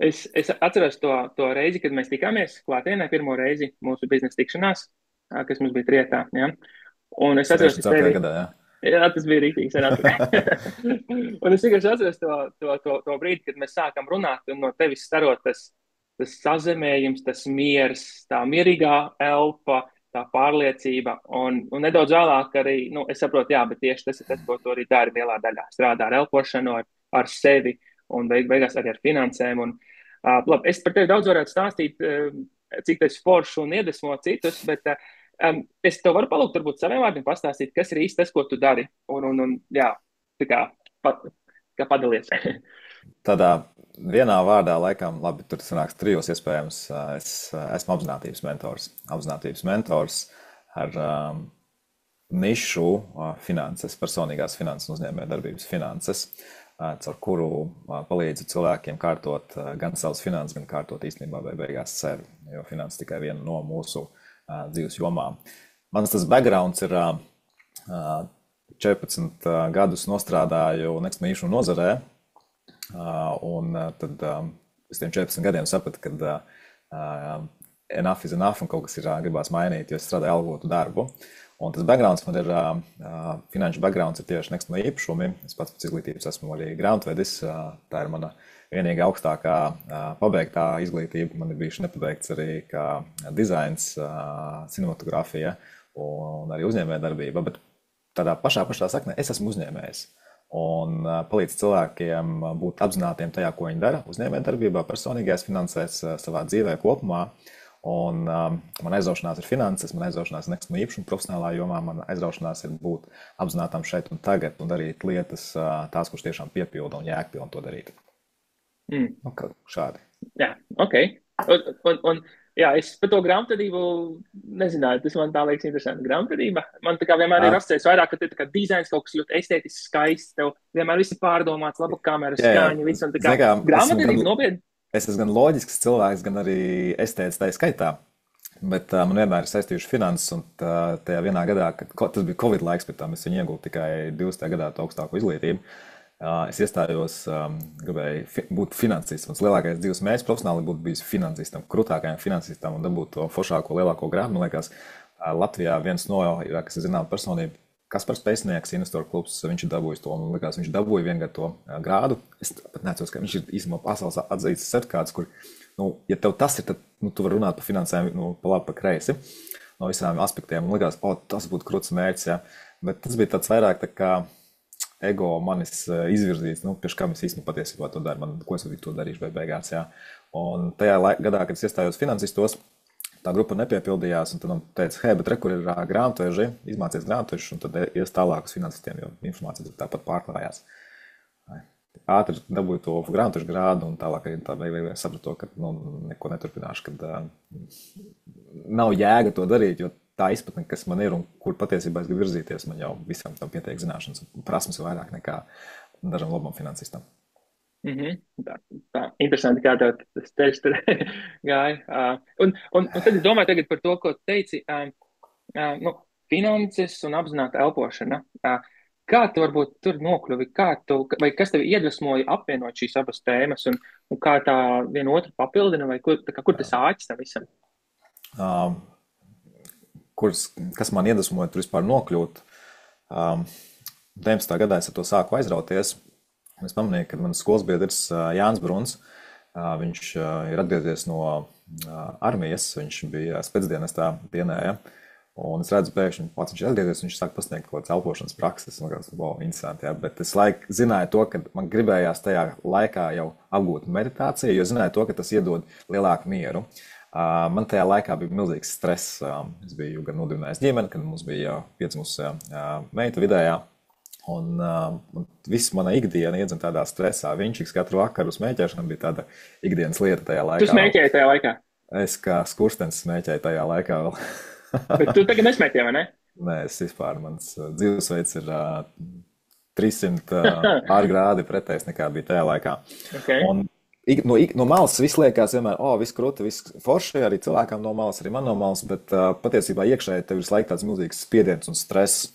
Es atceros to reizi, kad mēs tikāmies klātienē pirmo reizi mūsu biznesa tikšanās, kas mums bija trietā. Ja? Un es atceros, ka 64. tevi, gadā, jā. jā, tas bija rīktīgi sen atpakaļ. Un es vienkārši atceros to brīdi, kad mēs sākam runāt, un no tevis starot tas sazemējums, tas miers, tā mierīgā elpa, tā pārliecība. Un nedaudz vēlāk arī, nu, es saprotu, jā, bet tieši tas ir tas, ko tu arī dari lielā daļā. Strādā ar elpošanu, ar sevi un beigās arī ar finansēm. Un, labi, es par tevi daudz varētu stāstīt, cik tas foršs un iedvesmo citus, bet es tev varu palūgt, varbūt saviem vārdiem pastāstīt, kas ir īsti tas, ko tu dari. Un jā, tā kā, kā padalies. Tādā vienā vārdā, laikam, labi, tur sanāks trijos iespējams. Es esmu apzinātības mentors. Apzinātības mentors ar nišu finanses, personīgās finanses un uzņēmējdarbības finanses, caur kuru palīdzu cilvēkiem kārtot gan savas finanses, gan kārtot īstenībā vai beigās sevi, jo finanses tikai viena no mūsu dzīves jomām. Mans tas backgrounds ir 14 gadus nostrādāju nekustamā īpašuma nozarē, un tad pēc tiem 14 gadiem sapratu, ka enough is enough un kaut kas ir gribās mainīt, jo es strādāju algotu darbu. Un tas backgrounds man ir, finanšu backgrounds ir tieši nekustamā īpašumi. Es pats pēc izglītības esmu arī grāmatvedis. Tā ir mana vienīgā augstākā pabeigtā izglītība. Man ir bijuši nepabeigts arī kā dizains, cinematogrāfija un arī uzņēmējdarbība. Bet tādā pašā saknē es esmu uzņēmējs. Un palīdz cilvēkiem būt apzinātiem tajā, ko viņi dara uzņēmējdarbībā, personīgajās finansēs, savā dzīvē kopumā. Un man aizraušanās ir finanses, man aizraušanās ir nekustamā īpašuma profesionālā jomā, man aizraušanās ir būt apzinātam šeit un tagad un darīt lietas tās, kuras tiešām piepilda un jēgpilni to darīt. Nu, šādi. Jā, ok. Jā, es par to grāmatvedību nezināju. Tas man tā liekas interesanti. Grāmatvedība. Man tā kā vienmēr ir asociēts vairāk, ka te tā kā dizains kaut kas ļoti estētiski skaists. Tev vienmēr viss ir pārdomāts, laba kamera, skaņa, viss. Un tā kā grāmatvedība nopietni. Es esmu gan loģisks cilvēks, gan arī estēts tajā skaitā. Bet man vienmēr ir saistījuši finanses, un tajā vienā gadā, kad tas bija Covid laiks, pēc tam es viņu iegūtu tikai 20. gadā augstāko izglītību. Es iestājos, gribēju būt finansists. Mans lielākais dzīves mērķis profesionāli būtu bijis finansistam, krūtākajam finansistam un dabūt to foršāko, lielāko grādu. Man liekas, Latvijā viens no, kas ir zināma personība, Kaspars Pēcnieks, investoru klubs, viņš ir dabūjis to, man liekas, viņš dabūja vienkār to grādu. Es pat neatceros, ka viņš ir īstenībā pasaules atzīts certifikāts, kur, nu, ja tev tas ir, tad tu vari runāt par finansēm, pa labi, pa kreisi, no visām aspektiem. Man liekas, tas būtu krūts mērķis, jā. Bet tas bija tāds vairāk tā kā ego manis izvirzīts, priekš kā es īstenībā patiesībā to daru, ko es to darīšu vai beigās, jā. Un tajā gadā, kad es iestājos finansistos, tā grupa nepiepildījās, un tad man teica, hei, bet kur ir grāmatveži, izmācies grāmatvežus, un tad ies tālāk uz finansistiem, jo informācija tāpat pārklājās. Ātri dabūju to grāmatvežu grādu, un tālāk arī tā beigās sapratu to, ka neko neturpināšu, kad nav jēga to darīt, jo tā izpratne, kas man ir un kur patiesībā es gribu virzīties, man jau visam tam pietiek zināšanas un prasmes vairāk nekā dažam labam finansistam. Tā interesanti, kā tev tas ceļš tur gāja. Un tad es domāju tagad par to, ko teici, finanses un apzināta elpošana. Kā tu varbūt tur nokļuvi, vai kas tevi iedvesmoja apvienot šīs abas tēmas, un kā tā viena otru papildina, vai kur tas āķis tam visam? Kas man iedvesmoja tur vispār nokļūt? 19. gadā es ar to sāku aizrauties. Es pamanīju, ka mans skolas biedrs Jānis Bruns, viņš ir atgriezies no armijas, viņš bija spēcdienestā dienēja, un es redzu pēkšņi, pats viņš ir atgriezies, viņš sāk pasniegt kaut kādas elpošanas prakses, man liekas, wow, interesanti, jā, bet es zināju to, ka man gribējās tajā laikā jau apgūt meditāciju, jo zināju to, ka tas iedod lielāku mieru. Man tajā laikā bija milzīgs stress, es biju gan nodibinājis ģimeni, kad mums bija piedzimusi meita vidējā. Un viss mana ikdiena iedzina tādā stresā. Viņš katru vakaru smēķēšana bija tāda ikdienas lieta tajā laikā. Tu smēķēji tajā laikā? Es kā skurstenis smēķēju tajā laikā vēl. Bet tu tagad nesmēķēji, vai ne? Nē, es vispār, mans dzīvesveids ir 300 ārgrādi pretējs nekā bija tajā laikā. Okay. Un no malas viss liekas vienmēr, viss krūti, viss forši, arī cilvēkam no malas, arī man no malas, bet patiesībā iekšēji tev ir laiks tāds milzīgs spiediens un stress.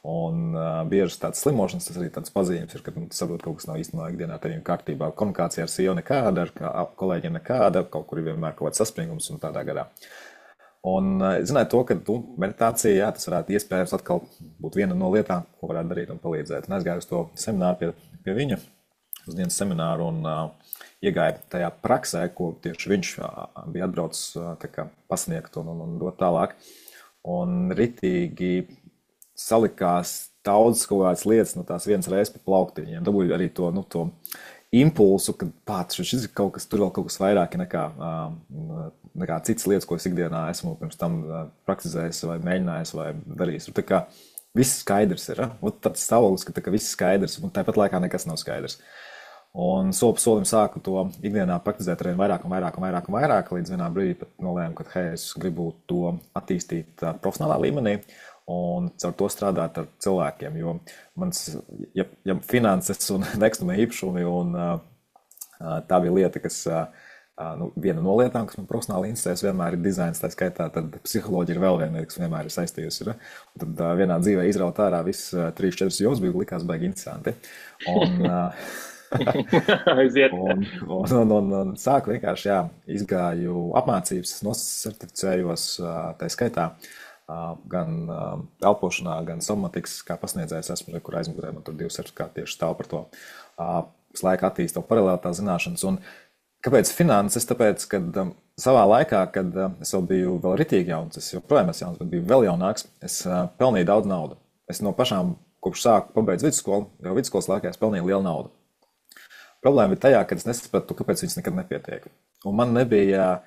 Un biežas tādas slimošanas, tas arī tāds pazīmes ir, kad tu saproti, kaut kas nav īstenībā ikdienā tev kārtībā. Komunikācija ar sievu nekāda, ar kolēģiem nekāda, kaut kur ir vienmēr kaut kāds saspringums un tādā garā. Un zināt to, ka meditācija, jā, tas varētu iespējams atkal būt viena no lietām, ko varētu darīt un palīdzēt. Un aizgāju uz to semināru pie viņa, uz dienas semināru un iegāju tajā praksē, ko tieši viņš bija atbraucis pasniegt un dot tālāk. Un ritīgi salikās daudz kaut kādas lietas no tās vienas reizes pa plauktiņiem. Dabūju arī to impulsu, ka šis ir kaut kas, tur vēl kaut kas vairāk nekā citas lietas, ko es ikdienā esmu pirms tam praktizējis vai mēģinājis vai darījis. Tā kā viss skaidrs ir. Tāds stāvoklis, ka viss skaidrs un tāpat laikā nekas nav skaidrs. Un soli pa solim sāku to ikdienā praktizēt arvien vairāk, līdz vienā brīdī pat nolēmu, ka hei, es gribu to attīstīt profesionālā līmenī un caur to strādāt ar cilvēkiem, jo mans, ja finanses un nekustamie īpašumi, un tā bija lieta, kas, viena no lietām, kas man profesionāli interesēs, vienmēr ir dizains, tā skaitā, tad psiholoģija ir vēl viena, kas vienmēr ir saistījusi. Un tad vienā dzīvē izraut ārā viss 3-4 jomas bija likās baigi interesanti. Un sāku vienkārši, izgāju apmācības, nosertificējos, tā skaitā, gan elpošanā, gan somatikas, kā pasniedzējs esmu, kur aizmugurē man tur 2 sertifikāti tieši stāv par to. Es laiku attīstu paralēli tās zināšanas. Un kāpēc finanses? Tāpēc, kad savā laikā, kad es vēl biju vēl ritīgi jauns, es joprojām esmu jauns, bet biju vēl jaunāks, es pelnīju daudz naudu. Es no pašām, kopš sāku pabeidzu vidusskolu, jau vidusskolas laikā es pelnīju lielu naudu. Problēma ir tajā, ka es nesapratu, kāpēc viņas nekad nepietiek. Un man nebija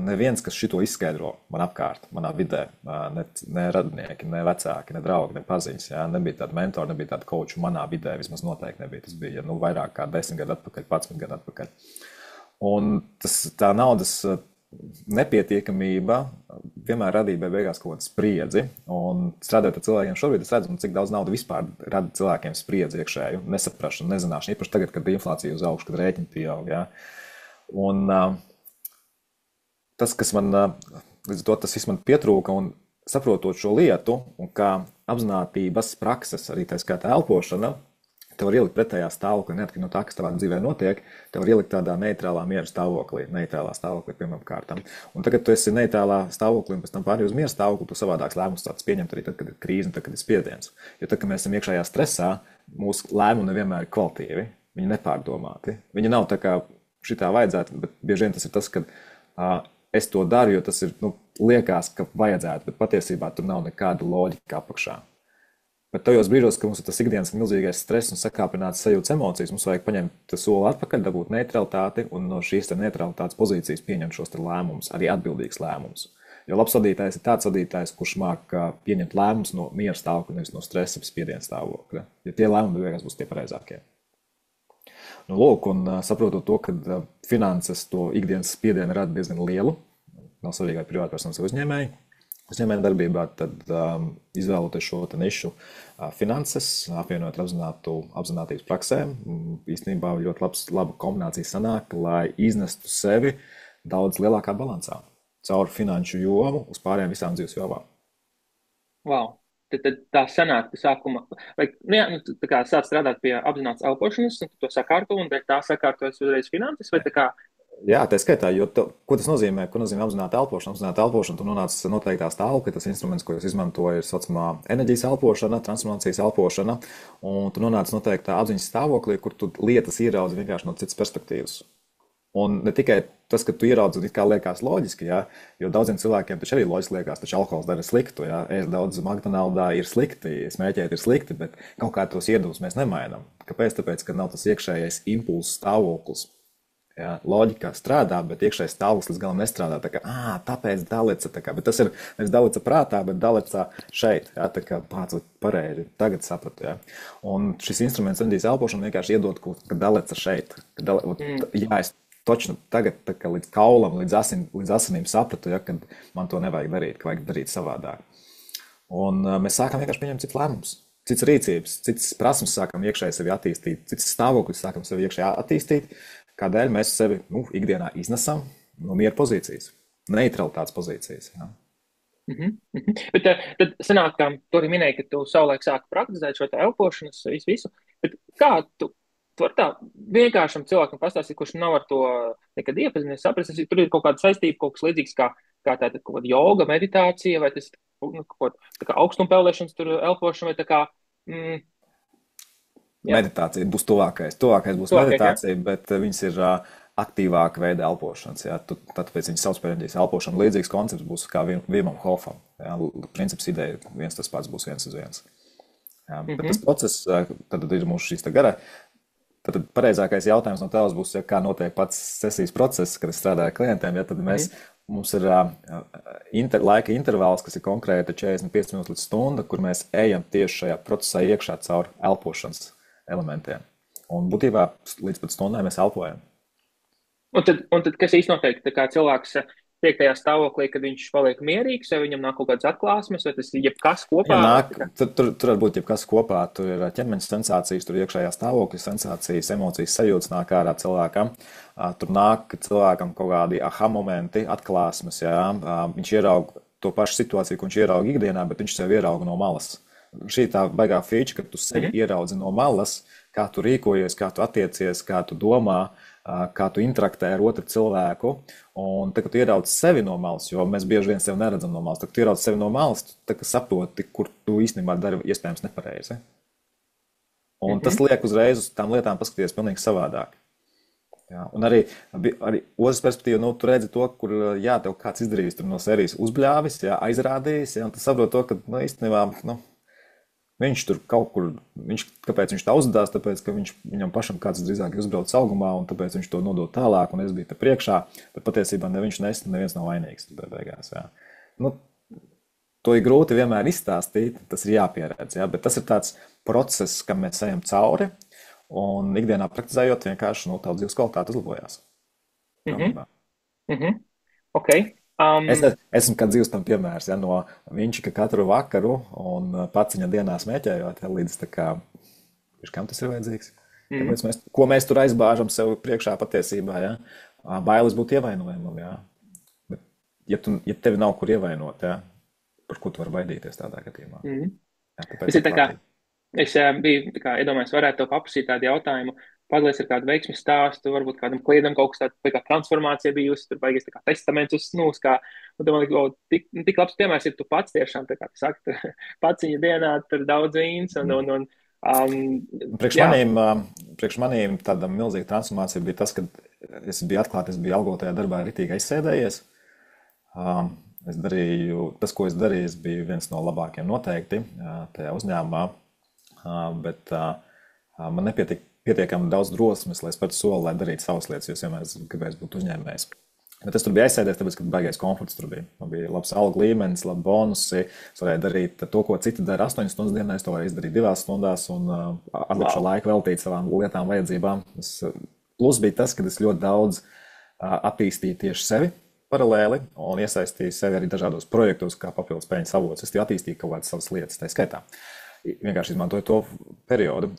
neviens, kas šito izskaidro man apkārt, manā vidē, ne radinieki, ne vecāki, ne draugi, ne paziņas, nebija tāda mentora, nebija tāda coacha manā vidē, vismaz noteikti nebija, tas bija vairāk kā 10 gadu atpakaļ, 11 gadu atpakaļ. Un tā naudas nepietiekamība vienmēr radīja beigās kaut kādu spriedzi, un strādājot ar cilvēkiem šobrīd es redzu, cik daudz nauda vispār rada cilvēkiem spriedzi iekšēju, nesaprašanu, nezināšanu, īpaši tagad, kad inflācija uz augšu, kad rēķini pieaug, Un tas, kas man, līdz to tas viss man pietrūka, un saprotot šo lietu, un kā apzinātības prakses, arī tā skaitā elpošana, tev var ielikt pretējā stāvoklī, neatkarīgi no tā, kas tavā dzīvē notiek, tev var ielikt tādā neitrālā miera stāvoklī, pirmām kārtām. Un tagad tu esi neitrālā stāvoklī un pēc tam pārēj uz miera stāvokli, tu savādāks lēmums tāds pieņemt arī tad, kad ir krīze un tad, kad ir spiediens. Jo tad, kad mēs esam iekšējā stresā, mūsu lēmumi nevienmēr ir kvalitīvi, viņi nepārdomāti. Viņi nav tā kā šitā vajadzētu, bet bieži vien tas ir tas, kad es to daru, jo tas ir, liekas, ka vajadzētu, bet patiesībā tur nav nekāda loģika apakšā. Bet tajos brīžos, ka mums ir tas ikdienas milzīgais stress un sakāpināts sajūtas emocijas, mums vajag paņemt soli atpakaļ, dabūt neutralitāti un no šīs neutralitātes pozīcijas pieņemt šos lēmumus, arī atbildīgs lēmumus. Jo labs vadītājs ir tāds vadītājs, kurš māk pieņemt lēmumus no miera stāvokļa, nevis no stresa, spiediena stāvokļa. Ja tie lēmumi beigās būs tie pareizākie. Lūk, un saprotot to, ka finanses to ikdienas spiedienu rada diezgan lielu, nav svarīgi vai privātpersonas vai uzņēmēju darbībā, tad izvēloties šo nišu finanses, apvienot apzinātības praksēm, īstenībā ļoti laba kombinācija sanāk, lai iznestu sevi daudz lielākā balansā caur finanšu jomu uz pārējām visām dzīves jomām. Wow. Tad tā sanāk pie sākuma, vai tā kā sāc strādāt pie apzinātas elpošanas, un to sakārto, un tā sakārtojas uzreiz finanses, vai tā kā? Jā, tā skaitā, jo ko tas nozīmē? Ko nozīmē apzināta elpošana? Apzināta elpošana, tu nonāc noteiktā stāvoklī, tas instruments, ko es izmantoju, ir saucamā enerģijas elpošana, transformācijas elpošana, un tu nonāc noteiktā apziņas stāvoklī, kur tu lietas ieraudzi vienkārši no citas perspektīvas. Un ne tikai tas, ka tu ieraudzi, it kā liekas loģiski, jo daudziem cilvēkiem taču arī loģiski liekas, taču alkohols dara sliktu, ēst daudz McDonaldā ir slikti, smēķēt ir slikti, bet kaut kā tos iedomus mēs nemainām. Kāpēc? Tāpēc, ka nav tas iekšējais impulss stāvoklis. Loģikā strādā, bet iekšējais stāvoklis līdz galam nestrādā. Tā kā, tāpēc dalica, bet tas ir nevis dalica prātā, bet dalica šeit. Tā kā pāc pareizi, tagad sapratu. Un šis instruments enerģijas elpošana vienkārši iedod, ka dalica šeit. Es točnu tagad līdz kaulam, līdz asinīm sapratu, ka man to nevajag darīt, ka vajag darīt savādāk. Un mēs sākam vienkārši pieņemt citus lēmumus, citas rīcības, citas prasmes sākam iekšēji sevi attīstīt, citas stāvokļus sākam sevi iekšēji attīstīt, kādēļ mēs sevi ikdienā iznesam no miera pozīcijas, neutralitātes pozīcijas. Bet tad sanāk, ka tu arī minēji, ka tu savulaik sāki praktizēt šo te elpošanas visu. Bet kā tu vari tā vienkāršam cilvēkam pastāstīt, kurš nav ar to nekad iepazinies, saprast, tur ir kaut kāda saistība, kaut kas līdzīgs kā tāda kaut kāda joga, meditācija, vai tas kaut tā kā augstumpelēšanas tur elpošana, vai tā kā, mm, jā, Meditācija būs tuvākais. Tuvākais būs tuvākais, jā? meditācija, bet viņas ir aktīvāka veida elpošanas. Jā. Tāpēc viņas sauc par enerģijas elpošanu. Līdzīgs koncepts būs kā Vimam Hofam. Jā. Princips ideja viens tas pats būs viens uz viens. Jā. Bet tas process, tad ir mūsu šīs gara. Tad pareizākais jautājums no tevs būs, ja kā notiek pats sesijas process, kad es strādāju ar klientiem. Ja, tad mums ir laika intervāls, kas ir konkrēti 45 minūtes līdz stunda, kur mēs ejam tieši šajā procesā iekšā caur elpošanas elementiem. Un būtībā līdz pat stundai mēs elpojam. Un tad kas īsti notiek? Tā kā cilvēks tiek tajā stāvoklī, kad viņš paliek mierīgs, vai viņam nāk kaut kādas atklāsmes, vai tas ir jebkas kopā? Viņam nāk, tur var būt jebkas kopā. Tur ir ķermeņa sensācijas, tur iekšējā stāvokļa sensācijas, emocijas, sajūtas nāk ārā cilvēkam. Tur nāk cilvēkam kaut kādi aha momenti, atklāsmes. Jā. Viņš ieraug to pašu situāciju, ko viņš ieraug ikdienā, bet viņš sev ierauga no malas. Šī tā baigā feature, ka tu sevi ieraudzi no malas, kā tu rīkojies, kā tu attiecies, kā tu domā, kā tu interaktē ar otru cilvēku. Un tad, kad tu ieraudzi sevi no malas, jo mēs bieži vien sevi neredzam no malas, tad, kad tu ieraudzi sevi no malas, tu saproti, kur tu īstenībā dari iespējams nepareizi. Un tas liek uzreiz uz tām lietām paskatīties pilnīgi savādāk. Jā, un arī otrs perspektīva, tu redzi to, kur, jā, tev kāds izdarījis tur no sērijas uzbļāvis, jā, aizrādījis, jā, un tu saproti to, ka, īstenībā, viņš tur kaut kur, kāpēc viņš tā uzvedās, tāpēc, ka viņam pašam kāds drīzāk uzbrauc augumā, un tāpēc viņš to nodod tālāk, un es biju te priekšā, bet patiesībā neviens nav vainīgs beigās, jā. To ir grūti vienmēr izstāstīt, tas ir jāpieredz, jā, bet tas ir tāds process, kam mēs ejam cauri, un ikdienā praktizējot vienkārši, tā dzīves kvalitāte uzlabojās. Ok. Es esmu kā dzīves tam piemērs, ja, no viņš, ka katru vakaru un paciņa dienā smēķējot, ja, līdz tā kā, kam tas ir vajadzīgs? Tāpēc ko mēs tur aizbāžam sev priekšā patiesībā, ja, bailes būt ievainojumam, ja. Bet, ja tevi nav kur ievainot, ja, par ko tu vari baidīties tādā gadījumā? Ja, Tas ir tā kā, es biju, tā kā, iedomājos, varētu tev paprasīt tādu jautājumu, padalies ar kādu veiksmi stāstu, varbūt kādam klientam kaut kas tāds, kā transformācija bijusi, tur baigies tā kā testaments uz snūs, un man liekas, tik labs piemērs ir tu pats tiešām, tā kā tu saki, paciņa dienā, tur daudz vīns, Priekš manīm tāda milzīga transformācija bija tas, kad es biju atklāti, es biju algotajā darbā ritīgi aizsēdējies. Es darīju, tas, ko es darīju, es biju viens no labākiem noteikti tajā uzņēmumā, bet man nepietika pietiekami daudz drosmes, lai spērtu soli, lai darītu savas lietas, jo es vienmēr gribēju būt uzņēmējs. Bet es tur biju aizsēdies, tāpēc, ka baigais komforts tur bija. Man bija labs algu līmenis, labi bonusi, es varēju darīt to, ko citi dara 8 stundas dienā, es to varēju izdarīt 2 stundās un atlikušo laiku veltīt savām lietām, vajadzībām. Plus bija tas, ka es ļoti daudz attīstīju tieši sevi paralēli un iesaistīju sevi arī dažādos projektos, kā papildus peļņas avots. Es attīstīju kaut kādas savas lietas, tā skaitā. Vienkārši izmantoju to periodu.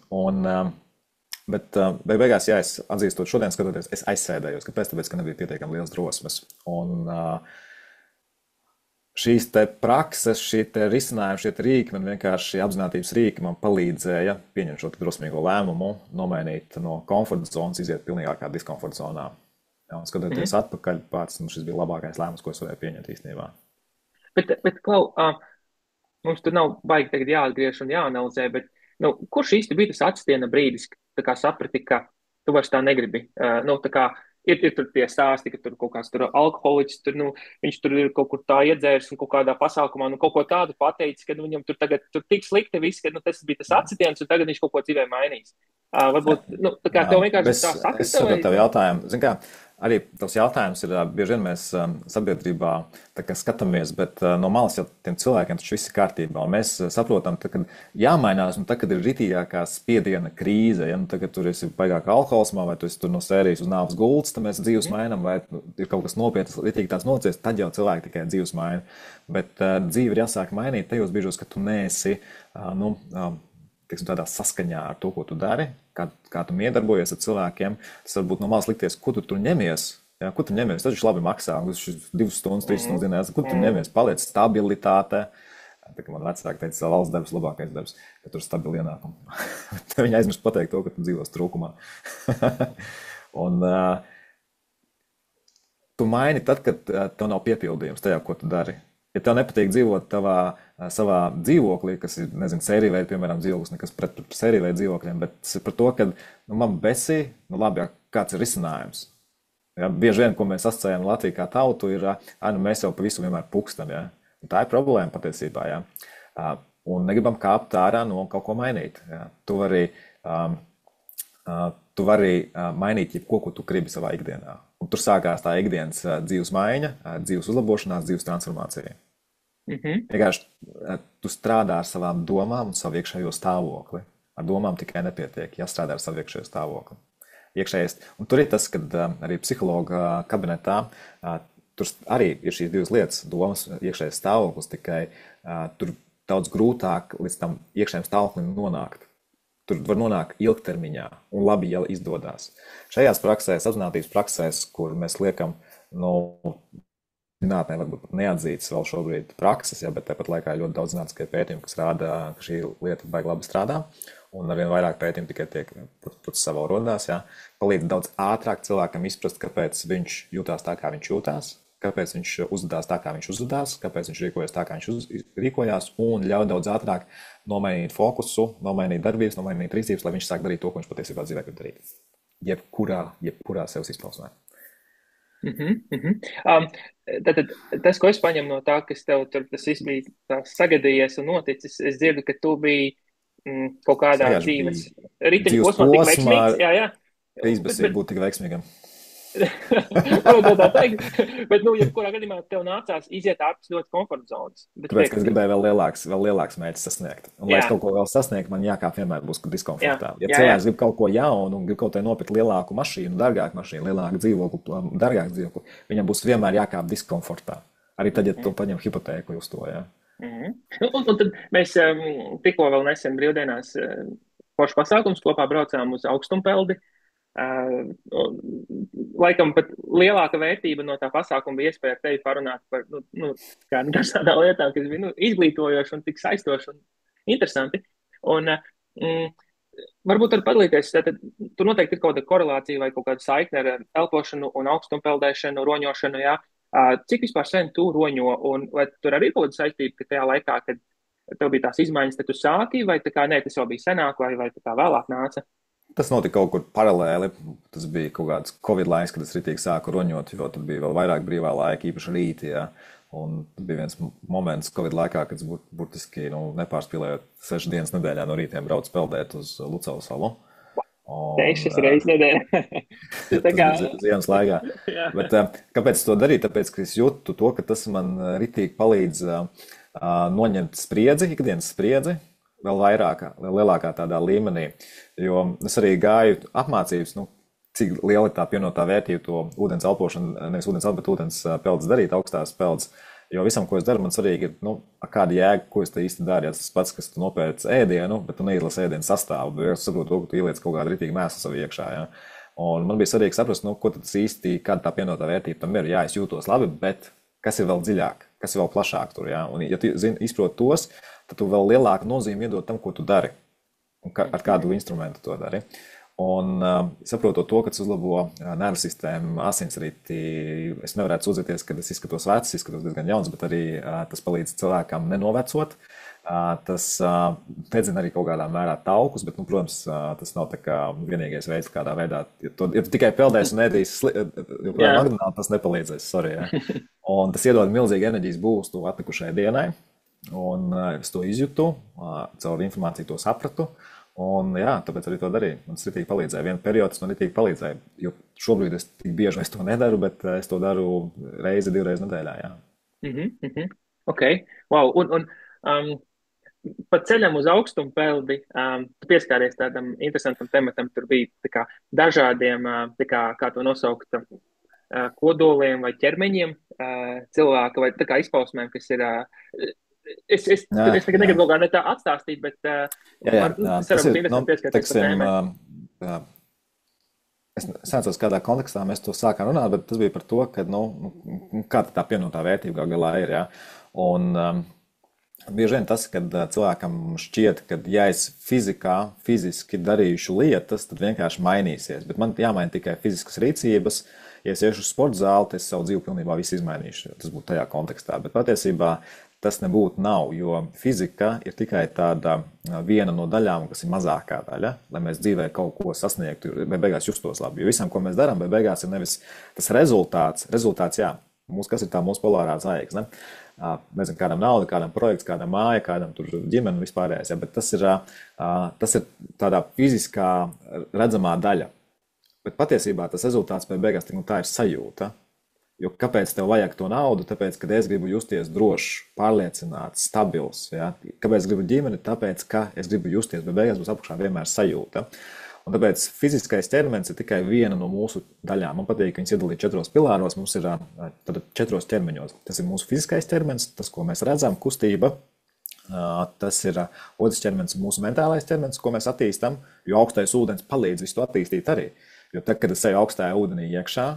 Bet beigās, jā, es atzīstot šodien skatoties, es aizsēdējos. Kāpēc? Tāpēc, ka nebija pietiekami liels drosmes. Un šīs te prakses, šie te risinājumi, šie te rīki, man vienkārši apzinātības rīki man palīdzēja pieņemt šo drosmīgo lēmumu, nomainīt no komforta zonas, iziet pilnīgākā diskomforta zonā. Jā, un skatoties atpakaļ, šis bija labākais lēmums, ko es varēju pieņemt īstenībā. Bet Klau, mums tur nav baigi tagad jāatgriež un jāanalizē, bet kurš īsti bija tas atstiena brīdis, tā kā saprati, ka tu vairs tā negribi? Tā kā ir tur tie stāsti, ka tur kaut kāds tur alkoholiķis, viņš tur ir kaut kur tā iedzērs un kaut kādā pasākumā, kaut ko tādu pateicis, ka viņam tur tagad tur tik slikti viss, ka tas bija tas atstiens un tagad viņš kaut ko dzīvē mainīs. Varbūt, tā kā tev vienkārši tā saka. Es saprotu tev jautājumu. Zin kā, arī tavs jautājums ir, bieži vien mēs sabiedrībā tā kā skatāmies, bet no malas jau tiem cilvēkiem taču viss ir kārtībā. Un mēs saprotam, ka jāmainās, un tad, kad ir ritīgākā spiediena krīze, ja tad, kad tur esi baigāk alkoholismā, vai tu esi tur no sērijas uz nāves gultas, tad mēs dzīves mainam, vai ir kaut kas nopietnas, ritīgi tāds nocies, tad jau cilvēki tikai dzīves maina. Bet dzīve ir jāsāk mainīt tajos brīžos, ka tu neesi, tādā saskaņā ar to, ko tu dari, kā tu miedarbojies ar cilvēkiem. Tas varbūt no malas likties, ko tu tur ņemies, Jā, kur tu ņemies? Tas taču labi maksā. Tas ir 2 stundas, 3 stundas Mm, dienā. Kur tu mm, ņemies? Paliec stabilitāte. Tā kā man vecāki teica, valsts darbs labākais darbs, ka tur ir stabili ienākumi. Viņi aizmirst pateikt to, ka tu dzīvos trūkumā. Un tu maini tad, kad tev nav piepildījums tajā, ko tu dari. Ja tev nepatīk dzīvot savā dzīvoklī, kas ir, nezinu, sērijveida, piemēram, dzīvoklis, nekas pret sērijveida dzīvokļiem, bet tas ir par to, ka, nu, man besī, nu, labi, jā, kāds ir risinājums. Ja, bieži vien, ko mēs asociējam Latviju kā tautu, ir, nu, mēs jau pa visu vienmēr pukstam, ja. Un tā ir problēma patiesībā, ja. Un negribam kāpt ārā no kaut ko mainīt, ja. Tu vari mainīt jebko, ko tu gribi savā ikdienā. Un tur sākās tā ikdienas dzīves maiņa, dzīves uzlabošanās, dzīves transformācija. mhm, Vienkārši tu strādā ar savām domām un savu iekšējo stāvokli. Ar domām tikai nepietiek, jāstrādā ar savu iekšējo stāvokli. Iekšējais. Un tur ir tas, ka arī psihologa kabinetā tur arī ir šīs divas lietas - domas, iekšējais stāvoklis, tikai tur daudz grūtāk līdz tam iekšējiem stāvoklim nonākt. Tur var nonākt ilgtermiņā un labi, ja izdodas. Šajās praksēs, apzinātības praksēs, kur mēs liekam, nu, zinātnē varbūt pat neatzītas vēl šobrīd prakses, ja, bet tāpat laikā ir ļoti daudz zinātniskie pētījumi, kas rāda, ka šī lieta baigi labi strādā. Un arvien vairāk pētījumu tikai tiek savā rodās, ja, palīdz daudz ātrāk cilvēkam izprast, kāpēc viņš jutās tā, kā viņš jutās, kāpēc viņš uzvedās tā, kā viņš uzvedās, kāpēc viņš rīkojas tā, kā viņš rīkojās, un ļauj daudz ātrāk nomainīt fokusu, nomainīt darbības, nomainīt rīcības, lai viņš sāk darīt to, ko viņš patiesībā dzīvē grib darīt. Jebkurā sevis izpausmē. mhm, mhm. Tātad tas, ko es paņemu no tā, kas tev tur tas viss bija tā sagadījies un noticis, es dzirdu, ka tu biji kaut Es kādā vienkārši dzīves biju riteņa dzīves posmā tik posmā, veiksmīgs, jā, jā. ka Bet, izbēsīgi būt tik veiksmīgam. Varētu tā teikt, bet, nu, jebkurā gadījumā tev nācās iziet ārpus ļoti komforta zonas. Bet Tāpēc, ka es piekrīt. gribēju vēl lielāks mērķis sasniegt. Un, lai es Jā, kaut ko vēl sasniegtu, man jākāp vienmēr būs jā, diskomfortā. Ja jā, jā. cilvēks grib kaut ko jaunu un grib kaut ko nopirkt lielāku mašīnu, dārgāku mašīnu, lielāku dzīvokli, dārgāku dzīvokli, viņam būs vienmēr jākāp diskomfortā. Arī tad, ja tu paņem hipotēku uz to. Ja. Mhm. Un tad mēs tikko vēl nesen brīvdienās foršu pasākums kopā braucām uz Augstumpeldi. Laikam pat lielāka vērtība no tā pasākuma bija iespēja ar tevi parunāt par kādām dažādām lietām, kas bija izglītojoši un tik saistoši un interesanti. Un varbūt var padalīties, tad tur noteikti ir kaut kāda korelācija vai kaut kāda saikne ar elpošanu un augstumpeldēšanu, roņošanu, jā. Cik vispār sen tu roņo, un vai tur arī ir kaut kāda saistība, ka tajā laikā, kad tev bija tās izmaiņas, tad tu sāki, vai tā kā nē, tas jau bija senāk, vai tā kā vēlāk nāca? Tas notika kaut kur paralēli. Tas bija kaut kāds Covid laiks, kad es ritīgi sāku roņot, jo tad bija vēl vairāk brīvā laika, īpaši rītī. Ja. Un tad bija viens moments Covid laikā, kad es burtiski nepārspīlējot 6 dienas nedēļā no rītiem braucu peldēt uz Lucavas salu. Un, 6 reizes nedēļā. tas Tā kā, bija ziemas laikā. jā. Bet, kāpēc es to darīju? Tāpēc, ka es jūtu to, ka tas man ritīgi palīdz noņemt spriedzi, ikdienas spriedzi, vēl vairāk, vēl lielākā tādā līmenī. Jo es arī gāju apmācības, cik liela ir tā pievienotā vērtība to ūdens elpošanu, nevis ūdens elpošanu, bet ūdens peldes darīt, augstās peldes. Jo visam, ko es daru, man svarīgi ir, kāda jēga, ko es te īsti daru. Ja tas pats, kas tu nopērc ēdienu, bet tu neizlasi ēdienu sastāvu, bet es saprotu to, ka tu ieliec kaut kādu ritīgi mēslu savu iekšā. Ja? Un man bija svarīgi saprast, ko tad īsti, kāda tā pievienotā vērtība tam ir. Jā, es jūtos labi, bet kas ir vēl dziļāk, kas ir vēl plašāk tur. Ja? Un, ja tu izproti tos, tad tu vēl lielāku nozīmi iedod tam, ko tu dari. Un ar kādu instrumentu to dari. Un saprotot to, ka tas uzlabo nervu sistēmu, asinsriti, es nevarētu sūdzēties, ka es izskatos vecs, izskatos diezgan jauns, bet arī tas palīdz cilvēkam nenovecot. Tas dedzina arī kaut kādā mērā taukus, bet, protams, tas nav tā kā vienīgais veids, kādā veidā. Ja tu tikai peldēsi un ēdīsi McDonald's, tas nepalīdzēs, sorry. Ja. Un tas iedod milzīgi enerģijas būstu atlikušajai dienai. Un es to izjūtu, caur informāciju to sapratu. Un jā, tāpēc arī to darīju. Man tas ritīgi palīdzēja. Vienu periodu tas man ritīgi palīdzēja. Jo šobrīd es tik bieži to nedaru, bet es to daru reizi, 2 reizes nedēļā. Jā. Ok, wow. Un pa ceļam uz Augstumpeldi, tu pieskāries tādam interesantam tematam. Tur bija tā kā dažādiem, kā to nosaukt, kodoliem vai ķermeņiem cilvēka vai tā kā izpausmēm, kas ir. Es tagad negribu kaut kā ne tā atstāstīt, bet Jā, tas var būt interesanti pieskarties par teiksim, tēmai. es neatceros, kādā kontekstā mēs to sākām runāt, bet tas bija par to, ka, kāda tā pievienotā vērtība gal galā ir, jā. Un bieži vien tas, kad cilvēkam šķiet, ka ja es fiziski darīšu lietas, tad vienkārši mainīsies. Bet man jāmaina tikai fiziskas rīcības. Ja es iešu uz sporta zāli, tad es savu dzīvi pilnībā visu izmainīšu. Tas būtu tajā kontekstā. Bet patiesībā tas nebūtu nav, jo fizika ir tikai tāda viena no daļām, kas ir mazākā daļa, lai mēs dzīvē kaut ko sasniegtu, bet beigās justos labi. Jo visam, ko mēs darām, bet beigās ir nevis tas rezultāts, jā, kas ir tā mūsu polārā zvaigzne. Nezinu, kādam nauda, kādam projekts, kādam māja, kādam tur ģimene vispārējais, ja, bet tas ir tādā fiziskā redzamā daļa. Bet patiesībā tas rezultāts pēc beigās tā ir sajūta. Jo kāpēc tev vajag to naudu? Tāpēc, ka es gribu justies drošs, pārliecināts, stabils. Ja? Kāpēc es gribu ģimeni? Tāpēc, ka es gribu justies, bet beigās būs apakšā vienmēr sajūta. Un tāpēc fiziskais ķermenis ir tikai viena no mūsu daļām. Man patīk, ka viņas iedalīt 4 pilāros. Mums ir 4 ķermeņos. Tas ir mūsu fiziskais ķermenis, tas, ko mēs redzam, kustība. Tas ir otrs ķermenis, mūsu mentālais ķermenis, ko mēs attīstam, jo augstais ūdens palīdz visu to attīstīt arī. Jo tad, kad es eju augstajā ūdenī iekšā,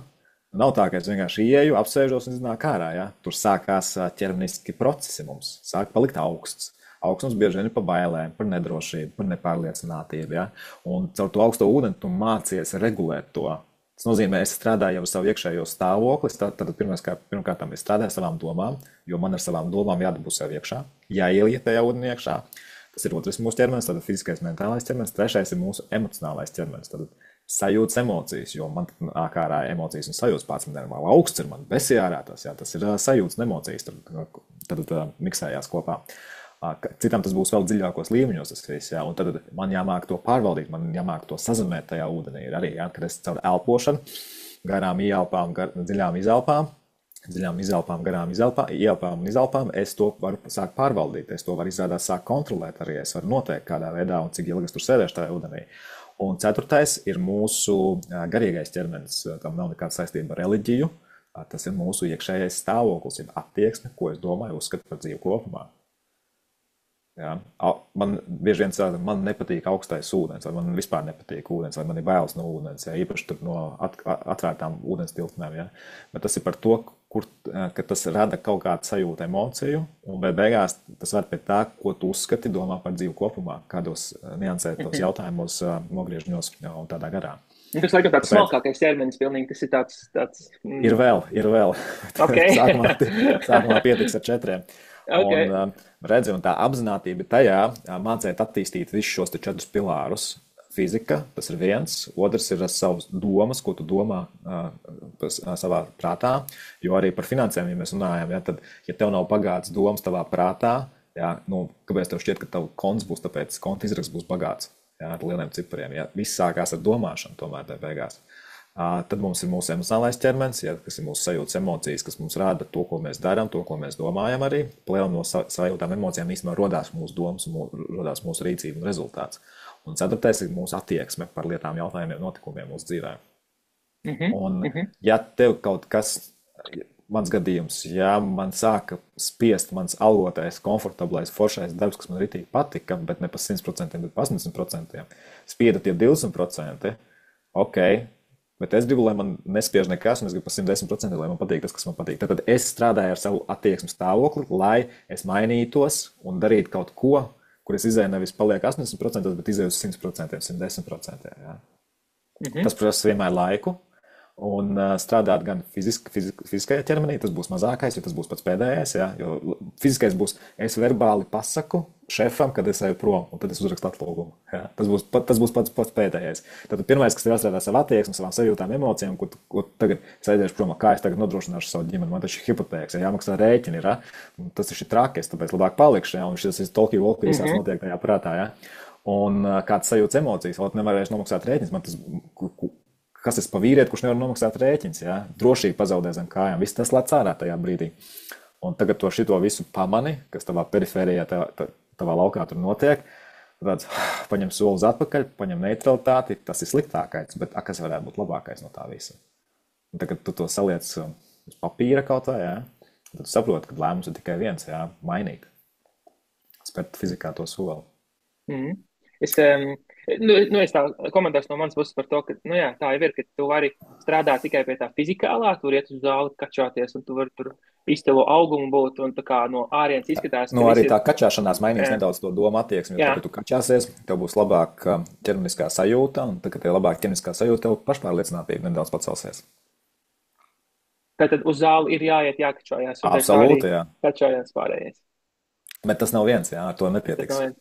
nav tā, ka es vienkārši ieju, apsēžos un iznāk ārā. Ja? Tur sākās ķermeniski procesi mums. Sāk palikt augsts. Augstums bieži vien ir par bailēm, par nedrošību, par nepārliecinātību. Ja? Un caur to augsto ūdeni tu mācies regulēt to. Tas nozīmē, es strādāju ar savu iekšējo stāvokli. Tad pirmkārt es strādāju ar savām domām, jo man ar savām domām jādabū sev iekšā, jāieliet tajā ūdenī iekšā. Tas ir otrs mūsu ķermenis, tad fiziskais, mentālais ķermenis. Trešais ir mūsu emocionālais ķermenis. Tad sajūtas, emocijas, jo man nāk ārā emocijas un sajūtas pats man normāli augsts ir, man besī ārā tas, jā, tas ir sajūtas un emocijas, tad miksējās kopā. Citam tas būs vēl dziļākos līmeņos tas viss, jā, un tad man jāmāk to pārvaldīt, man jāmāk to sazemēt tajā ūdenī ir arī, jā, kad es caur elpošanu, garām ieelpām, dziļām izelpām, garām ieelpām un izelpām, es to varu sākt pārvaldīt, es to varu izrādāt sākt kontrolēt arī, es varu noteikt kādā veidā un cik ilgi es tur sēdēšu tajā ūdenī. Un ceturtais ir mūsu garīgais ķermenis, tam nav nekāda saistība ar reliģiju, tas ir mūsu iekšējais stāvoklis, ir attieksme, ko es domāju, uzskatu par dzīvi kopumā. Ja? Man bieži vien saka, man nepatīk augstais ūdens, vai man vispār nepatīk ūdens, vai man ir bailes no ūdens, ja? Īpaši tur no atvērtām ūdens tilpnēm. Ja? Bet tas ir par to, ka tas rada kaut kādu sajūtu, emociju, un beigās tas var pie tā, ko tu uzskati, domā par dzīvi kopumā, kādos niansētos jautājumos, nogriežņos un tādā garā. Tas laikam tāds smalkākais ķermenis, pilnīgi, tas ir tāds... Ir vēl. Okay. Sākumā pietiks ar 4. Okay. Un redzi, un tā apzinātība tajā mācēt attīstīt visus šos 4 pilārus. Fizika, tas ir viens, otrs ir savas domas, ko tu domā savā prātā, jo arī par finansēm, ja mēs runājam, ja, tad, ja tev nav bagāts domas tavā prātā, ja, kāpēc tev šķiet, ka tavu konts būs, tāpēc konta izraksts būs bagāts, ja, ar lieliem cipariem, ja, viss sākās ar domāšanu tomēr tā beigās. Tad mums ir mūsu emocionālais ķermenis, ja, kas ir mūsu sajūtas, emocijas, kas mums rāda to, ko mēs darām, to, ko mēs domājam arī. Plēlam no sajūtām, emocijām īstenībā rodās mūsu domas, rodās mūsu rīcība un rezultāts. Un ceturtais ir mūsu attieksme par lietām, jautājumiem, notikumiem mūsu dzīvē. Un ja tev kaut kas, mans gadījums, ja man sāka spiest mans algotais, komfortablais, foršais darbs, kas man ritīgi patika, bet ne pa 100%, bet pa 80%, spieda tie 20%, ok, bet es gribu, lai man nespiež nekas, un es gribu pa 110%, lai man patīk tas, kas man patīk. Tad es strādāju ar savu attieksmes stāvokli, lai es mainītos un darītu kaut ko, kur es izēju nevis paliek 80%, bet izēju uz 100%, 110%. Ja. Tas prasa vienmēr laiku, un strādāt gan fiziskajā ķermenī, tas būs mazākais, jo tas būs pats pēdējais, ja, jo fiziskais būs, es verbāli pasaku šefam, kad es eju prom, un tad es uzrakstu atlūgumu. Ja. Tas būs pats pēdējais. Tad pirmais, kas ir jāstrādā savu attieksmi, savām sajūtām, emocijām, ko tagad sēdēšu prom, kā es tagad nodrošināšu savu ģimeni, man taču ir hipotēks, ja jāmaksā rēķini, ja. Tas ir traki, tāpēc labāk palikšu, ja, un šis ir tolki-volki, visās notiek tajā prātā, ja. Un kāds sajūtas emocijas, vēl nevarēšu nomaksāt rēķins, man tas... Kas es pa vīrieti, kurš nevar nomaksāt rēķins, ja? Drošība pazaudē zem kājām. Viss tas lec ārā tajā brīdī. Un tagad šito visu pamani, kas tavā perifērijā, tavā laukā tur notiek, tāds paņem solis atpakaļ, paņem neutralitāti, tas ir sliktākais, bet kas varētu būt labākais no tā visa? Un tagad tu to saliec uz papīra kaut vai, ja? Tad tu saproti, ka lēmums ir tikai viens, ja? Mainīt. Spērt fizikā to soli. Es Es tā komentārs no manas puses par to, ka, nu jā, tā jau ir, ka tu vari strādāt tikai pie tā fizikālā, tur iet uz zāli, kačāties, un tu vari tur izcilu augumu būt, un tā kā no ārienes izskatās, Nu, ka viss arī ir, tā kačāšanās mainīs jā, nedaudz to domu attieksmi, jo tad, jā. kad tu kačāsies, tev būs labāka ķermeniskā sajūta, un tad, kad tev ir labāka ķermeniskā sajūta, tev pašpārliecinātība nedaudz pacelsies. Tātad uz zāli ir jāiet, jākačājās, un pēc tā arī Absolūti, jā. kačājās pārējais. Bet tas nav viens, jā, ar to Tas nav nepietiks. viens.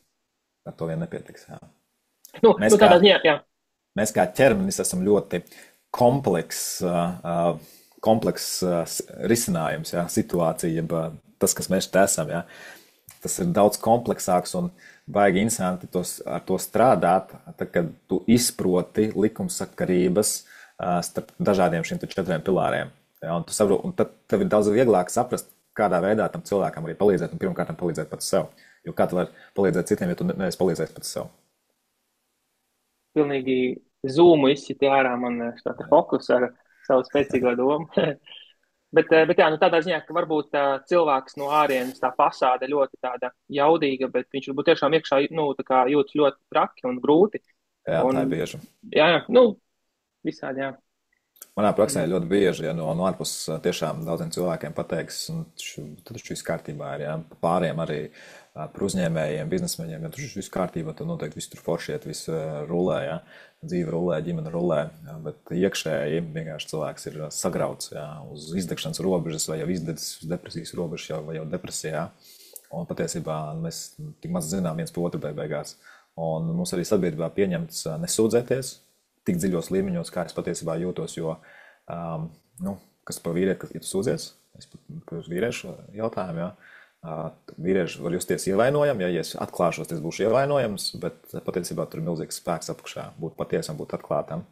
Ar to vien nepietiks, jā. Nu, Mēs kā, tādā ziņā, jā. mēs kā ķermenis esam ļoti komplekss kompleks risinājums, jā, situācija, jeb tas, kas mēs te esam, jā. Tas ir daudz kompleksāks un baigi interesanti ar to strādāt, tad, kad tu izproti likumsakarības starp dažādiem šiem 4 pilāriem. Ja, un, un tad tev ir daudz vieglāk saprast, kādā veidā tam cilvēkam arī palīdzēt, un pirmkārt palīdzēt pats sev. Jo kā tu vari palīdzēt citiem, ja tu neesi palīdzējis pats sev? Pilnīgi zūmu izsiti ārā man šo te fokusu ar savu spēcīgo domu. Bet jā, nu tādā ziņā, ka varbūt cilvēks no ārienes tā fasāde ļoti tāda jaudīga, bet viņš varbūt tiešām iekšā, nu, tā kā jūtas ļoti traki un grūti. Jā, Un, tā ir bieži. jā, nu, visādi, jā. Manā praksē ļoti bieži, ja no ārpuses tiešām daudziem cilvēkiem pateiks, un tad taču viss kārtībā ir, ja pāriem arī par uzņēmējiem, biznesmeņiem, ja taču viss kārtībā, tad noteikti viss tur foršiet, viss rulē, ja dzīve rulē, ģimene rulē, ja, bet iekšēji vienkārši cilvēks ir sagrauts, ja, uz izdegšanas robežas vai jau izdedzis uz depresijas robežas vai jau depresijā, un patiesībā mēs tik maz zinām viens par otru beigās, un mums arī sabiedrībā pieņemts nesūdzēties, tik dziļos līmeņos, kā es patiesībā jūtos, jo, nu, kas par vīrieti, ja tu sūdzies, es par vīriešu jautājumu, ja, vīrieši var justies ievainojami, ja es atklāšos, tas būšu ievainojams, bet patiesībā tur ir milzīgs spēks apakšā, būt patiesam, būt atklātam,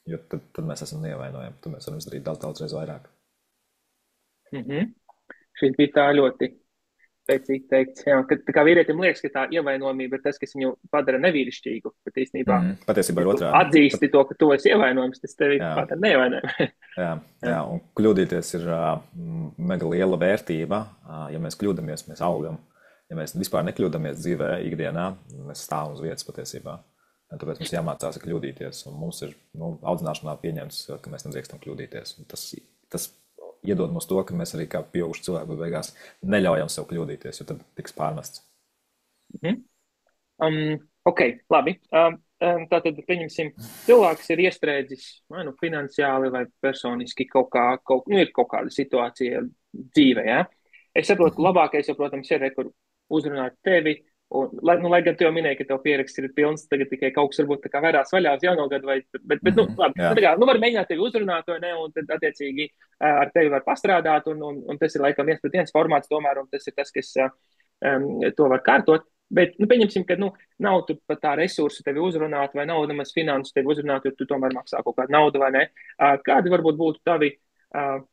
jo tad mēs esam neievainojami, tad mēs varam izdarīt daudz reiz vairāk. Šī bija tā ļoti spēcīgi teikts, jā, ka tā kā vīrietim liekas, ka tā ievainojamība ir tas, kas viņu padara nevīrišķīgu, bet īstenībā, patiesībā ja ir tu otrādi. atzīsti to, ka tu esi ievainojams, tas tevi padara neievainojumu. Jā, un kļūdīties ir mega liela vērtība, ja mēs kļūdamies, mēs augam. Ja mēs vispār nekļūdamies dzīvē, ikdienā, mēs stāvam uz vietas patiesībā. Tāpēc mums jāmācās kļūdīties, un mums ir audzināšanā pieņemts, ka mēs nedrīkstam kļūdīties. Tas iedod mums to, ka mēs arī kā pieauguši cilvēki beigās neļaujam sev kļūdīties, jo tad tiks pārmests. Ok, labi. Tātad, pieņemsim, cilvēks ir iestrēdzis vai nu finansiāli vai personiski ir kaut kāda situācija dzīvē, ja? Es saprotu, labākais jau, protams, ir, kur uzrunāt tevi, un, lai gan tu jau minēji, ka tev pieraksts ir pilns, tagad tikai kaut kas varbūt tā kā vērās vaļā uz jauno gadu, bet nu, labi, tā kā, nu, var mēģināt tevi uzrunāt, vai ne, un tad, attiecīgi, ar tevi var pastrādāt, un tas ir, laikam, 1:1 formāts tomēr, un tas ir tas, kas to var kārtot. Bet, nu, pieņemsim, ka, nu, nav tur pat tā resursa tevi uzrunāt, vai nav nemaz finanses tevi uzrunāt, jo tu tomēr maksā kaut kādu naudu, vai ne? Kādi varbūt būtu tavi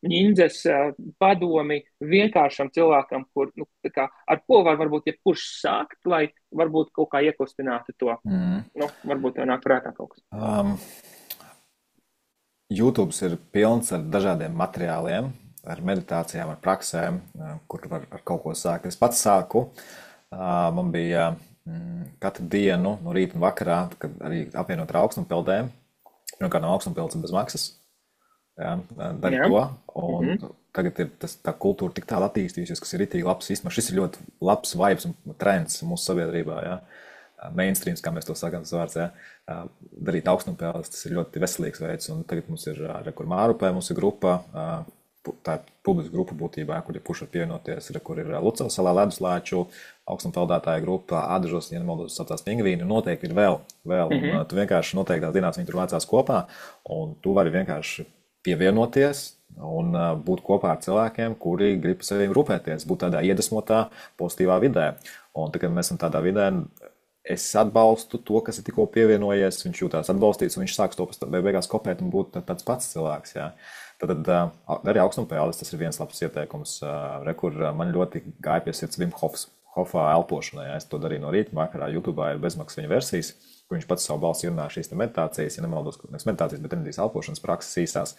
ņindzes padomi vienkāršam cilvēkam, kur, nu, tā kā, ar ko var varbūt jebkurš sākt, lai varbūt kaut kā iekustinātu to? Nu, varbūt tev nāk prātā kaut kas. YouTube ir pilns ar dažādiem materiāliem, ar meditācijām, ar praksēm, kur var ar kaut ko sākt. Es pats sāku. Man bija katru dienu no rīta un vakarā, kad arī apvienot ar augstumpildēm. Pirmkārt, no augstumpildes bez maksas. Jā, dari to. Un tagad ir tā kultūra tik tālu attīstījusies, kas ir ritīgi labs. Īstenībā šis ir ļoti labs vibes un trends mūsu sabiedrībā. Jā. Mainstreams, kā mēs to sakām, tas vārds, jā. Darīt augstumpildes, tas ir ļoti veselīgs veids. Un tagad mums ir Rekur Mārupē, mums ir grupa, tā ir publiska grupa būtībā, kur ir kurš var pievienoties, kur ir Lucavas salā leduslāču, augstumpeldētāja grupa, Ādažos, ja nemaldos, saucās Pingvīni, un noteikti ir vēl. Un tu vienkārši noteiktās dienās viņi tur vācās kopā, un tu vari vienkārši pievienoties un būt kopā ar cilvēkiem, kuri grib par sevi rūpēties, būt tādā iedvesmotā, pozitīvā vidē. Un tā, kad mēs esam tādā vidē, es atbalstu to, kas ir tikko pievienojies, viņš jūtās atbalstīts, un viņš sāks to beigās kopēt un būt tāds pats cilvēks, jā. Tad arī augstumpēles, tas ir viens labs ieteikums, kur man ļoti gāja pie sirds Wim Hofa elpošanai. Es to darīju no rīta, vakarā YouTube'ā ir bezmaksas viņa versijas, kur viņš pats savu balsi ierunā šīs meditācijas, ja nemaldos, nevis meditācijas, bet enerģijas elpošanas prakses īsās,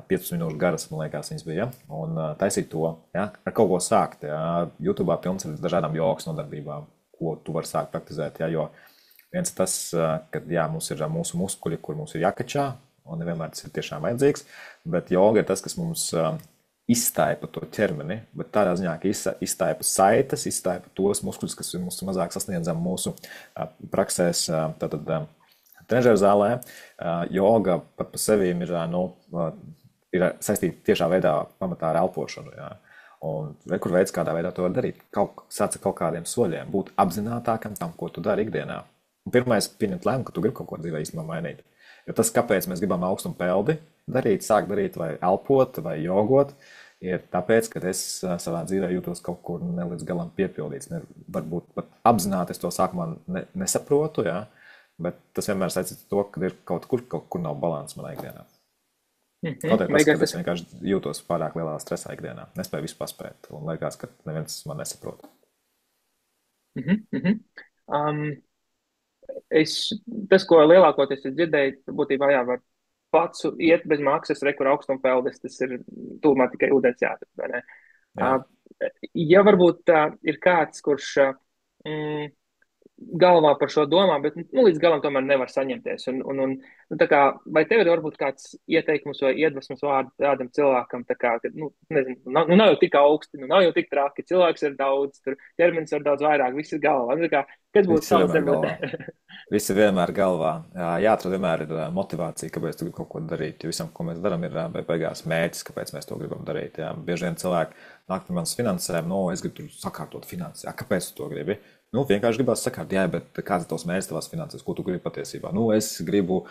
15 minūšu garas, man liekas, viņas bija, ja? Un taisīt to, ja? Ar kaut ko sākt, ja? YouTube'ā pilns ar dažādām jogas nodarbībām, ko tu vari sākt praktizēt, ja? Jo Viens tas, ka jā, mums ir mūsu muskuļi, kur mums ir jākačā, un nevienmēr tas ir tiešām vajadzīgs, bet joga ir tas, kas mums izstaipa to ķermeni, bet tādā ziņā, ka izstaipa saites, izstaipa tos muskuļus, kas ir mums mazāk sasniedzami mūsu praksēs, tātad trenežera zālē. Joga pat pa sevi ir, ir saistīta tiešā veidā pamatā ar elpošanu. Jā. Un kur veids, kādā veidā to var darīt? Sāc ar kaut kādiem soļiem, būt apzinātākam tam, ko tu dari ikdienā. Un pirmais, pieņemt lēmumu, ka tu gribi kaut ko dzīvē īstenībā mainīt. Jo tas, kāpēc mēs gribam augstumu peldi darīt, sākt darīt vai elpot vai jogot, ir tāpēc, ka es savā dzīvē jūtos kaut kur ne līdz galam piepildīts. Varbūt pat apzināti es to sākumā nesaprotu, jā, bet tas vienmēr saistīts ar to, ka ir kaut kur nav balans manā ikdienā. Kaut arī tas, ka es vienkārši jūtos pārāk lielā stresā ikdienā. Nespēju visu paspēt un liekas, ka neviens man nesaprot. Tas, ko lielākoties es dzirdēju, būtībā jā, var pats iet bez maksas, kur augstumpeldes, tas ir tūmā tikai ūdens jātur, vai ne? Jā. Ja varbūt ir kāds, kurš galvā par šo domā, bet līdz galam tomēr nevar saņemties. Tā kā, vai tev ir varbūt kāds ieteikums vai iedvesmas vārdi tādam cilvēkam, tā kā, ka, nezinu, nav jau tik augsti, nav jau tik traki, cilvēks ir daudz, tur ķermenis ir daudz vairāk, viss ir galvā. Tā kā, kas būtu tavs darbs? Viss ir vienmēr galvā. Jāatrod vienmēr ir motivācija, kāpēc tu gribi kaut ko darīt. Jo visam, ko mēs darām, ir beigās mērķis, kāpēc mēs to gribam darīt. Jā. Bieži vien cilvēki nāk pie manas finansēm, es gribu tur sakārtot finanses. Jā, kāpēc tu to gribi? Vienkārši gribās sakārt, jā, bet kāds ir tavs mērķis tavās finanses, ko tu gribi patiesībā? Es gribu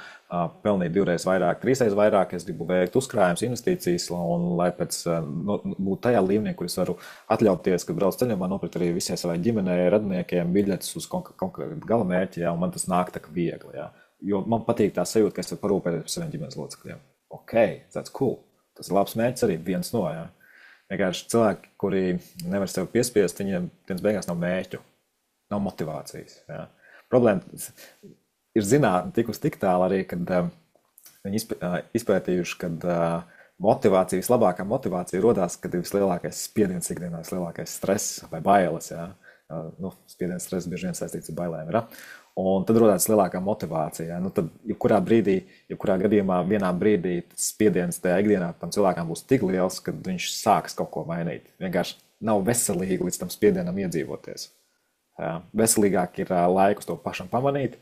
pelnīt 2 reizes vairāk, 3 reizes vairāk, es gribu veikt uzkrājumus, investīcijas, un lai pēc būtu tajā līmenī, kur es varu atļauties, kad brauc ceļojumā, nopirkt arī visai savai ģimenei, radiniekiem biļetes uz konkrētu gala mērķi, jā, un man tas nāk tā kā viegli, jā. Jo man patīk tā sajūta, ka es varu parūpēties par saviem ģimenes locekļiem. Ok, that's cool. Tas ir labs mērķis arī, viens no, jā. Vienkārši cilvēki, kuri nevar sev piespiest, viņiem beigās nav mērķu. Nav motivācijas. Jā. Problēma ir zinātne tikus tik tālu arī, kad viņi izpētījuši, kad motivācija, vislabākā motivācija rodās, kad ir vislielākais spiediens ikdienā, vislielākais stress vai bailes. Jā. Spiediens, stress bieži vien saistīts ar bailēm. Ir. Un tad rodās lielākā motivācija. Tad, jebkurā gadījumā, vienā brīdī spiediens tajā ikdienā tam cilvēkam būs tik liels, kad viņš sāks kaut ko mainīt. Vienkārši nav veselīgi līdz tam spiedienam iedzīvoties. Veselīgāk ir laikus to pašam pamanīt.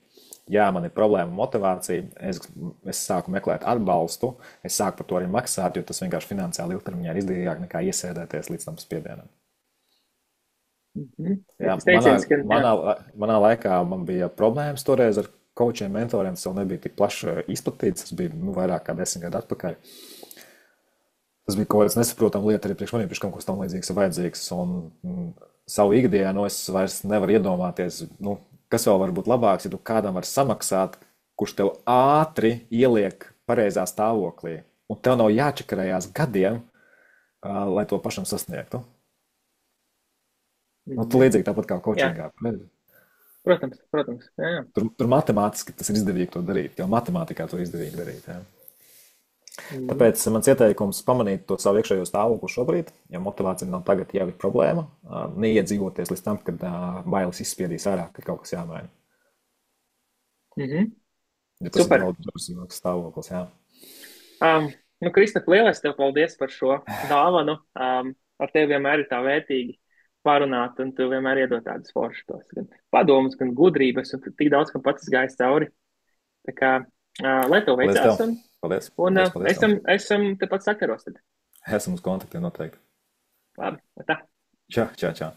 Jā, man ir problēma motivācija, es sāku meklēt atbalstu, es sāku par to arī maksāt, jo tas vienkārši finansiāli ilgtermiņā ir izdevīgāk nekā iesēdēties līdz tam spiedienam. Jā, manā laikā man bija problēmas toreiz ar coachiem, mentoriem, tas vēl nebija tik plaši izplatīts, tas bija vairāk kā 10 gadu atpakaļ. Tas bija kaut kāds nesaprotam lieta arī priekš maniem, priekš kaut kas tam līdzīgs ir vajadzīgs, un savu ikdienu es vairs nevaru iedomāties, kas vēl var būt labāks, ja tu kādam var samaksāt, kurš tev ātri ieliek pareizā stāvoklī, un tev nav jāčakarējās gadiem, lai to pašam sasniegtu. Tu līdzīgi tāpat kā coachingā. Protams. Jā. Tur matemātiski tas ir izdevīgi to darīt, jo matemātikā to izdevīgi darīt. Jā. Tāpēc mans ieteikums pamanīt to savu iekšējo stāvokli šobrīd, ja motivācija nav tagad jau ir problēma, neiedzīvoties līdz tam, kad bailes izspiedīs ārā, ka kaut kas jāmaina. Ja tas Super. Ir daudz stāvoklis, jā. Kristap, lielais tev paldies par šo dāvanu. Ar tevi vienmēr ir tā vērtīgi parunāt, un tu vienmēr iedod tādas foršas tos gan padomus, gan gudrības, un tik daudz, kam pats gājis cauri. Tā kā, lai tev veicās. Paldies. Un esam tepat sakaros tad. Esam uz kontaktiem noteikti. Labi, tā. Čau.